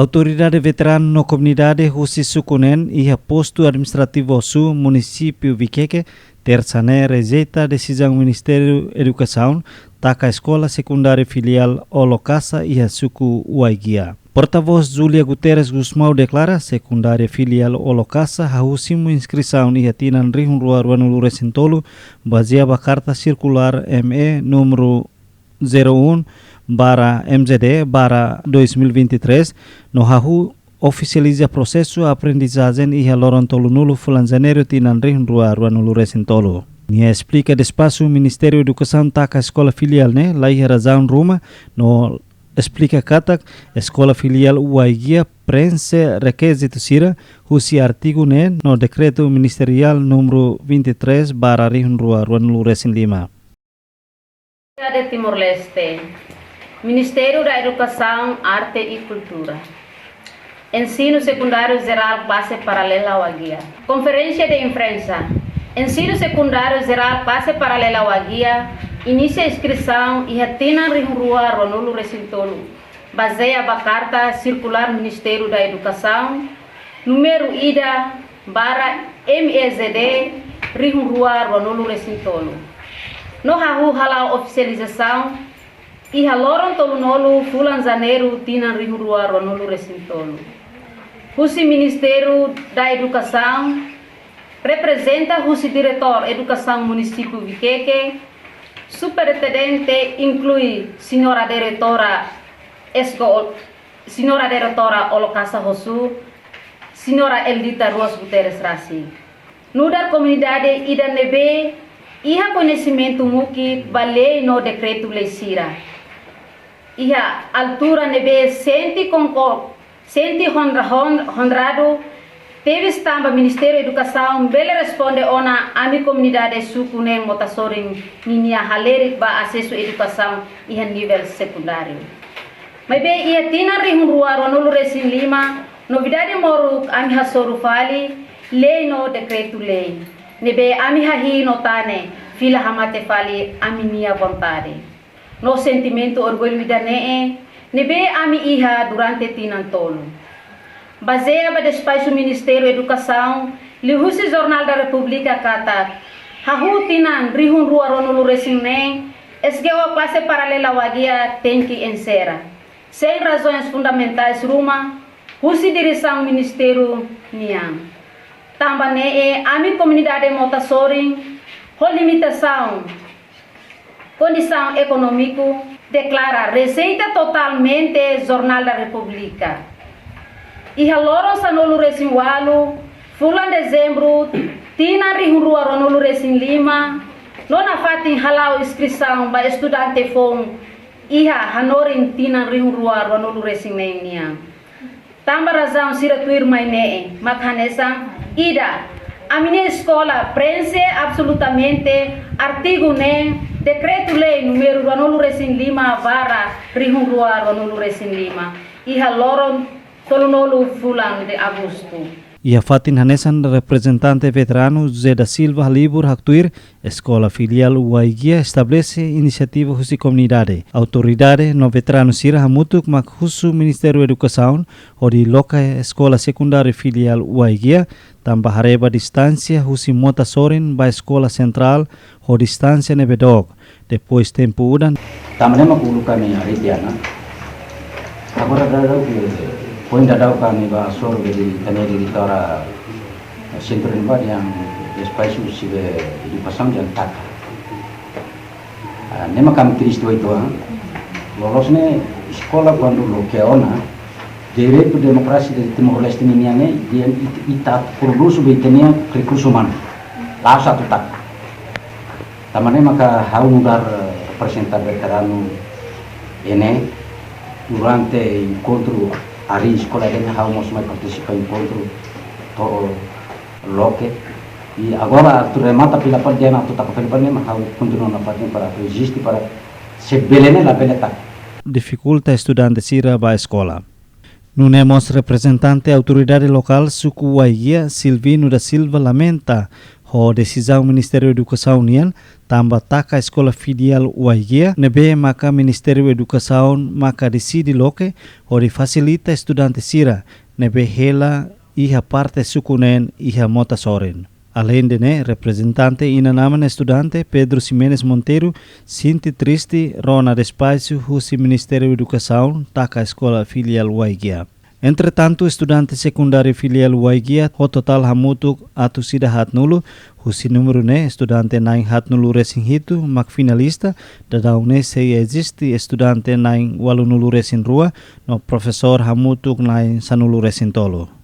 Autoridade veterana na comunidade Husi Sukunen e posto administrativo sul município Viqueque terça-feira rejeita a decisão do Ministério da Educação taca a escola secundária filial Olokasa e a Suku Uaigia. Porta-voz Júlia Guterres Gusmão declara secundária filial Olokasa hausimu inscrição e atinan rihun rua Ruanulu Recintolo baseada carta circular ME número 01/MZD/2023 no hahu oficializa processo aprendizagem e haloron tolo nulo fulan janeiro tinan rihun rua Ruanulu Recintolo. Nia explica despacho o Ministério da Educação taca a escola filial né lá e razão Roma no explica katak escola filial Uaigia prense requisito sira husi artigo né no decreto ministerial número 23/Ruanulu Recin Lima. De Timor-Leste, Ministério da Educação, Arte e Cultura. Ensino secundário geral classe paralela Uaigia. Conferência de imprensa. Ensino secundário geral classe paralela Uaigia inicia a inscrição e retina Rua Ruanulu Recintolo, baseada na carta circular Ministério da Educação, número IDA/MEZD Rua Ruanulu Recintolo. No hahu hala oficialização e haloron tolunolo fulan janeiro tinan Rua Ruanulu Recintolo. Husi Ministério da Educação representa Husi Diretor Educação Município Viqueque. Superintendente inclui Senhora Diretora Olokasa Hosu, Senhora Eldita Ruas Guterres Rassi. No da comunidade Ida Nebe, iha conhecimento muki balei no decreto lei sira. Iha altura nebe senti honrado. Teve estamba Ministério da Educação, bele responde ona ami comunidade Sukunen motasoring ninia halerik ba acesso à educação e a nível secundário. Mas bem, ia tina rihun rua Ruanulu Recin Lima, novidade moruk ami hasoru fali, lei no decreto lei. Nebe ami hahi notane, fila hamate fali ami nia vontade. No sentimento orgulho idane, nebe ami iha durante tinan tolo. Baseada no despacho do Ministério da Educação, Lihusi Jornal da República kata, hahu tinan rihun rua Ruanulu Recin nem, esgeu classe paralela Uaigia tem que encerrar. Sem razões fundamentais ruma, husi direção Ministério niang. Também ami comunidade motasoring, ho limitação, condição econômica, declara receita totalmente Jornal da República. E haloron sanolu Recin Walu, fulan dezembro, tina rihun rua Ruanulu Recin Lima, nona fatin halau inscrição ba estudante fong, iha hanorin tina rihun rua Ruanulu Recin Lima. Tamba razão sira tuir mainee, makhanesa, ida, a minha escola prense absolutamente artigo ne, decreto lei número Ruanulu Recin Lima /rihun rua Ruanulu Recin Lima, iha loron Tolunolo fulan de agosto. E a fatin hanesan representante veterano José da Silva Libur Haktuir, escola filial Uaigia estabelece iniciativa husi comunidade. Autoridade no veterano sira hamutuk mak husu Ministério da Educação, ori loca escola secundária filial Uaigia, tambah hareba distância husi mota sorin ba escola central, ho distância nebedog. Depois tempo udan. Tamane makulu kami aritiana. Agora que poin dadau kami ba sor di kaneri di tora sentrin ba yang espaço sibe educação yang tak. Nema kami Cristo itu lolosne sekolah quando lokeona direito demokrasi di Timor-Leste niniane dia ita produz betenia recurso humano. Lá satu tak. Tamane maka hau lugar representar veterano ini durante encontro hari sekolah ini harus mais participar encontro to loke e agora tu remata pela pandemia tu tá com pandemia harus continuar na parte para resistir para se belene la beleta dificulta estudantes ir à escola. Nunemos representante autoridade local Suku Uaigia Silvino da Silva lamenta Ho decisão Ministério da Educação nian tambah taka escola filial Waigia nebe maka Ministério da Educação maka decide loke ho facilita estudante sira nebe hela iha parte sukunen iha mota soren. Além de representante inanaman estudante Pedro Ximenes Monteiro sinti triste rona despacio husi Ministério da Educação taka escola filial Waigia. Entretanto, estudante secundário filial Waigia ho total hamutuk atu sida hatnulu husi número estudante naing hatnulu resin hitu mak finalista dadaune se existe estudante naing walunulu resin rua no professor hamutuk naing sanulu resin tolo.